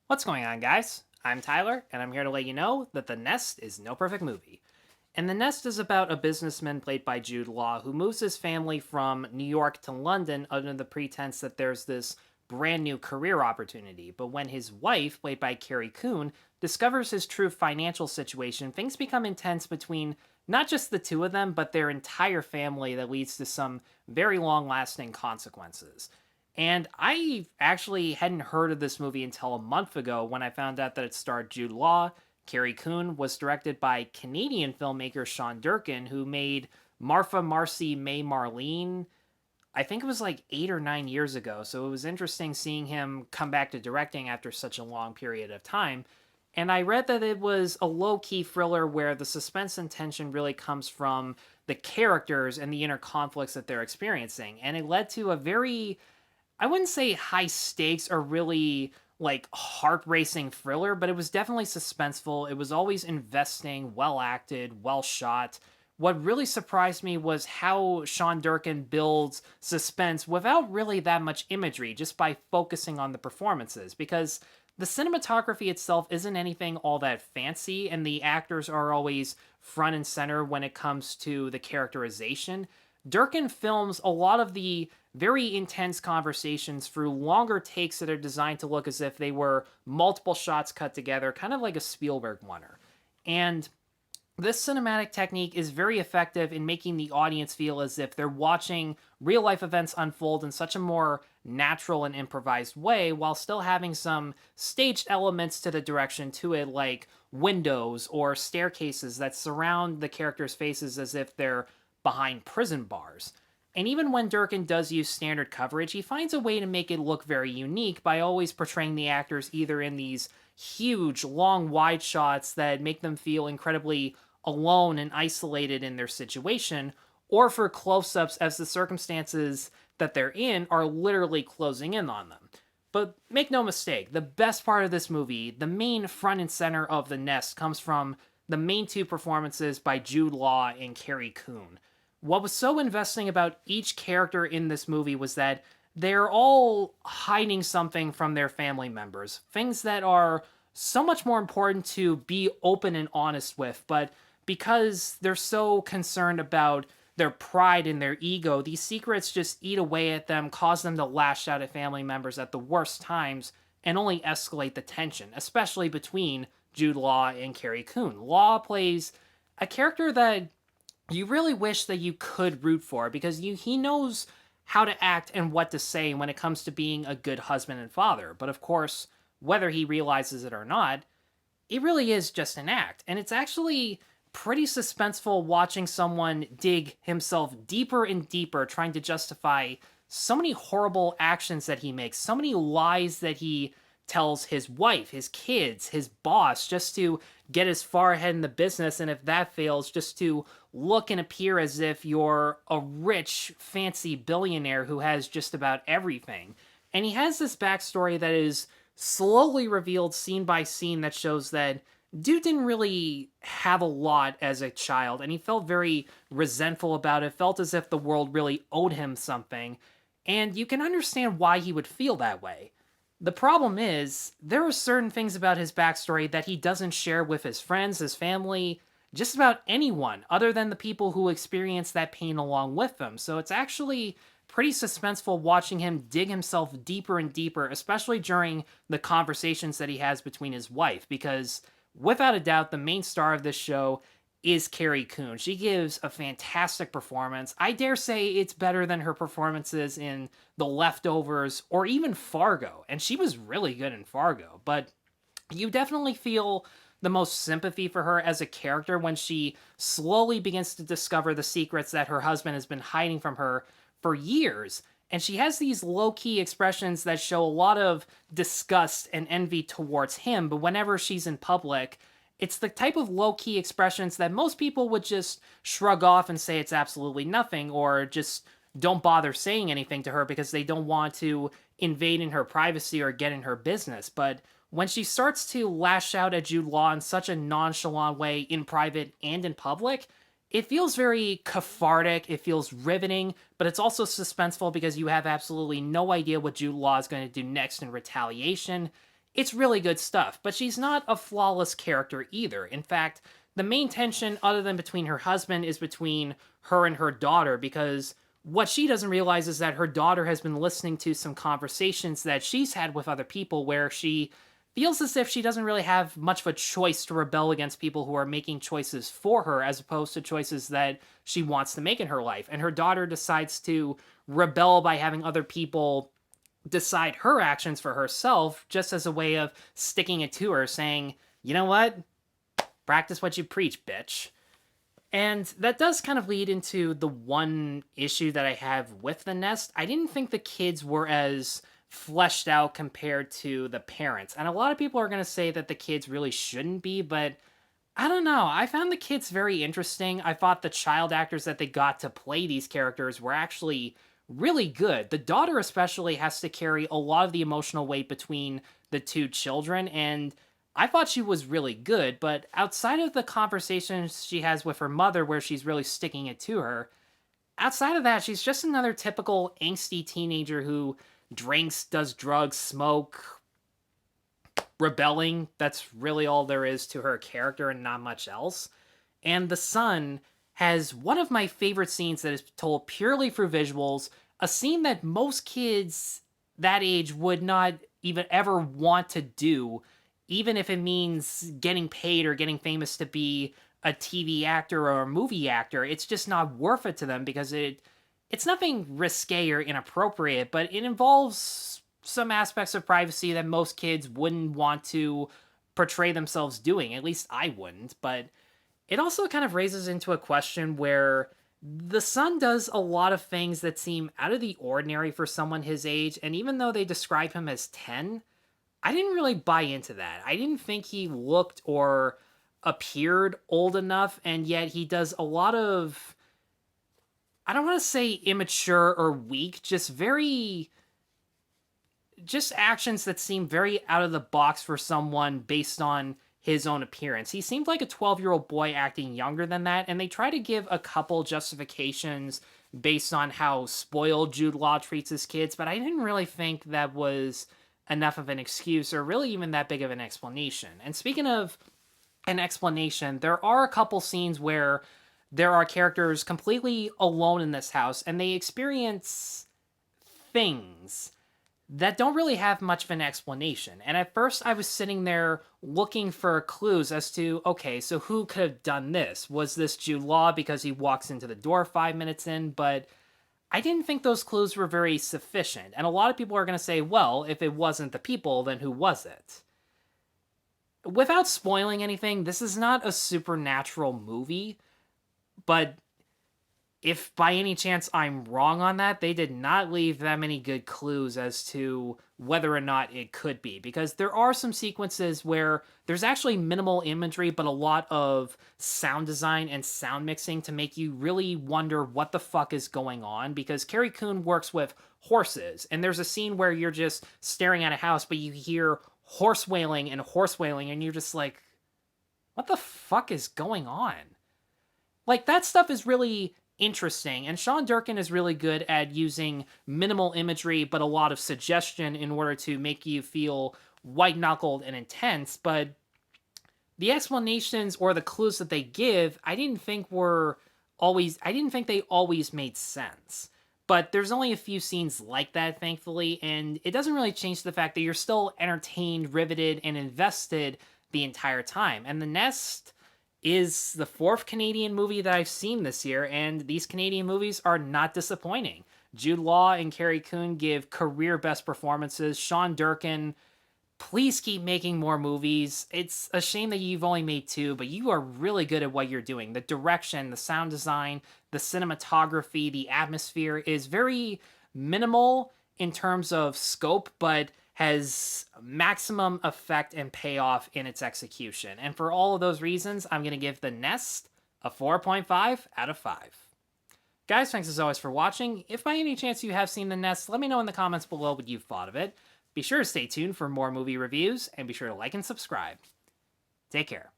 What's going on, guys? I'm Tyler, and I'm here to let you know that The Nest is no perfect movie. And The Nest is about a businessman played by Jude Law who moves his family from New York to London under the pretense that there's this brand new career opportunity. But when his wife, played by Carrie Coon, discovers his true financial situation, things become intense between not just the two of them, but their entire family that leads to some very long lasting consequences. And I actually hadn't heard of this movie until a month ago when I found out that it starred Jude Law. Carrie Coon was directed by Canadian filmmaker Sean Durkin, who made Martha, Marcy, May, Marlene. I think it was like 8 or 9 years ago. So it was interesting seeing him come back to directing after such a long period of time. And I read that it was a low key thriller where the suspense and tension really comes from the characters and the inner conflicts that they're experiencing. And it led to a very, I wouldn't say high stakes or really like heart racing thriller, but it was definitely suspenseful. It was always investing, well acted, well shot. What really surprised me was how Sean Durkin builds suspense without really that much imagery, just by focusing on the performances. Because the cinematography itself isn't anything all that fancy, and the actors are always front and center when it comes to the characterization. Durkin films a lot of the very intense conversations through longer takes that are designed to look as if they were multiple shots cut together, kind of like a Spielberg oneer. And this cinematic technique is very effective in making the audience feel as if they're watching real life events unfold in such a more natural and improvised way while still having some staged elements to the direction to it, like windows or staircases that surround the characters' faces as if they're behind prison bars. And even when Durkin does use standard coverage, he finds a way to make it look very unique by always portraying the actors either in these huge, long, wide shots that make them feel incredibly alone and isolated in their situation, or for close ups as the circumstances that they're in are literally closing in on them. But make no mistake, the best part of this movie, the main front and center of The Nest, comes from the main two performances by Jude Law and Carrie Coon. What was so investing about each character in this movie was that they're all hiding something from their family members, things that are so much more important to be open and honest with, but because they're so concerned about their pride and their ego, these secrets just eat away at them, cause them to lash out at family members at the worst times, and only escalate the tension, especially between Jude Law and Carrie Coon. Law plays a character that you really wish that you could root for because he knows how to act and what to say when it comes to being a good husband and father. But of course, whether he realizes it or not, it really is just an act. And it's actually pretty suspenseful watching someone dig himself deeper and deeper trying to justify so many horrible actions that he makes, so many lies that he tells his wife, his kids, his boss, just to get as far ahead in the business. And if that fails, just to look and appear as if you're a rich, fancy billionaire who has just about everything. And he has this backstory that is slowly revealed scene by scene that shows that dude didn't really have a lot as a child, and he felt very resentful about it, felt as if the world really owed him something, and you can understand why he would feel that way. The problem is, there are certain things about his backstory that he doesn't share with his friends, his family, just about anyone other than the people who experience that pain along with them. So it's actually pretty suspenseful watching him dig himself deeper and deeper, especially during the conversations that he has between his wife, because without a doubt, the main star of this show is Carrie Coon. She gives a fantastic performance. I dare say it's better than her performances in The Leftovers or even Fargo. And she was really good in Fargo. But you definitely feel the most sympathy for her as a character when she slowly begins to discover the secrets that her husband has been hiding from her for years. And she has these low key expressions that show a lot of disgust and envy towards him. But whenever she's in public, it's the type of low key expressions that most people would just shrug off and say it's absolutely nothing, or just don't bother saying anything to her because they don't want to invade in her privacy or get in her business. But when she starts to lash out at Jude Law in such a nonchalant way in private and in public, it feels very cathartic, it feels riveting, but it's also suspenseful because you have absolutely no idea what Jude Law is going to do next in retaliation. it's really good stuff. But she's not a flawless character either. In fact, the main tension, other than between her husband, is between her and her daughter, because what she doesn't realize is that her daughter has been listening to some conversations that she's had with other people where she feels as if she doesn't really have much of a choice to rebel against people who are making choices for her as opposed to choices that she wants to make in her life. And her daughter decides to rebel by having other people decide her actions for herself, just as a way of sticking it to her, saying, you know what? Practice what you preach, bitch. And that does kind of lead into the one issue that I have with The Nest. I didn't think the kids were as fleshed out compared to the parents. And a lot of people are going to say that the kids really shouldn't be, but I don't know. I found the kids very interesting. I thought the child actors that they got to play these characters were actually really good. The daughter especially has to carry a lot of the emotional weight between the two children, and I thought she was really good, but outside of the conversations she has with her mother where she's really sticking it to her, outside of that, she's just another typical angsty teenager who drinks, does drugs, smoke, rebelling. That's really all there is to her character and not much else. And the son has one of my favorite scenes that is told purely through visuals, a scene that most kids that age would not even ever want to do, even if it means getting paid or getting famous to be a TV actor or a movie actor. It's just not worth it to them because it's nothing risque or inappropriate, but it involves some aspects of privacy that most kids wouldn't want to portray themselves doing. At least I wouldn't, but it also kind of raises into a question where the son does a lot of things that seem out of the ordinary for someone his age, and even though they describe him as 10, I didn't really buy into that. I didn't think he looked or appeared old enough, and yet he does a lot of, I don't want to say immature or weak, just actions that seem very out of the box for someone based on his own appearance. He seemed like a 12-year-old boy acting younger than that, and they try to give a couple justifications based on how spoiled Jude Law treats his kids, but I didn't really think that was enough of an excuse or really even that big of an explanation. And speaking of an explanation, there are a couple scenes where there are characters completely alone in this house and they experience things that don't really have much of an explanation. And at first I was sitting there looking for clues as to, okay, so who could have done this? Was this Jude Law because he walks into the door 5 minutes in? But I didn't think those clues were very sufficient. And a lot of people are going to say, well, if it wasn't the people, then who was it? Without spoiling anything, this is not a supernatural movie, but if by any chance I'm wrong on that, they did not leave that many good clues as to whether or not it could be. Because there are some sequences where there's actually minimal imagery, but a lot of sound design and sound mixing to make you really wonder what the fuck is going on. Because Carrie Coon works with horses, and there's a scene where you're just staring at a house, but you hear horse wailing, and you're just like, what the fuck is going on? Like, that stuff is really interesting, and Sean Durkin is really good at using minimal imagery but a lot of suggestion in order to make you feel white-knuckled and intense, but the explanations or the clues that they give, I didn't think they always made sense. But there's only a few scenes like that, thankfully, and it doesn't really change the fact that you're still entertained, riveted, and invested the entire time. And The Nest is the 4th Canadian movie that I've seen this year, and these Canadian movies are not disappointing. Jude Law and Carrie Coon give career best performances. Sean Durkin, please keep making more movies. It's a shame that you've only made 2, but you are really good at what you're doing. The direction, the sound design, the cinematography, the atmosphere is very minimal in terms of scope, but has maximum effect and payoff in its execution. And for all of those reasons, I'm going to give The Nest a 4.5 out of 5. Guys, thanks as always for watching. If by any chance you have seen The Nest, let me know in the comments below what you've thought of it. Be sure to stay tuned for more movie reviews, and be sure to like and subscribe. Take care.